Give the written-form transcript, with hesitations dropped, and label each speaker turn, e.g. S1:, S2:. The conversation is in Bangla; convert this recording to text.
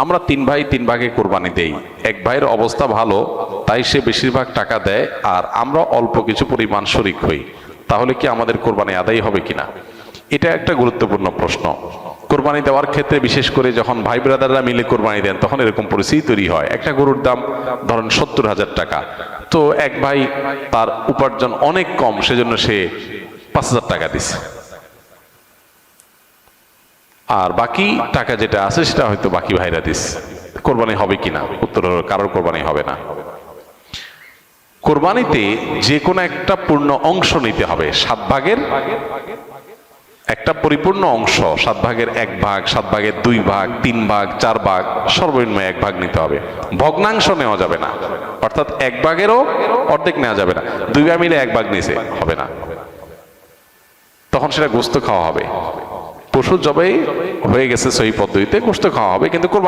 S1: আমরা তিন ভাই তিন ভাগে কোরবানি দেই। এক ভাইয়ের অবস্থা ভালো, তাই সে বেশিরভাগ টাকা দেয়, আর আমরা অল্প কিছু পরিমাণ শরিক হই। তাহলে কি আমাদের কোরবানি আদায় হবে কিনা? এটা একটা গুরুত্বপূর্ণ প্রশ্ন। কোরবানি দেওয়ার ক্ষেত্রে বিশেষ করে যখন ভাই ব্রাদাররা মিলে কোরবানি দেন, তখন এরকম পরিস্থিতি তৈরি হয়। একটা গরুর দাম ধরেন 70,000 টাকা, তো এক ভাই তার উপার্জন অনেক কম, সেজন্য সে 5,000 টাকা দিছে, আর বাকি টাকা যেটা আছে সেটা হয়তো বাকি ভাইরা দিস। কোরবানি হবে কিনা? উত্তর হলো কারোর কোরবানি হবে না। কোরবানিতে যে কোনো একটা পূর্ণ অংশ নিতে হবে। 7 ভাগের একটা পরিপূর্ণ অংশ, 7 ভাগের 1 ভাগ, 7 ভাগের 2 ভাগ, 3 ভাগ, 4 ভাগ, সর্বনিম্ন 1 ভাগ নিতে হবে। ভগ্নাংশ নেওয়া যাবে না, অর্থাৎ 1 ভাগেরও অর্ধেক নেওয়া যাবে না। 2 ভাই মিলে 1 ভাগ নিছে, হবে না, তখন সেটা গোশত খাওয়া হবে। পশু জবাই হয়ে গেছে সহি পদ্ধতিতে, গোশত খাওয়া হবে, কিন্তু কোরবানি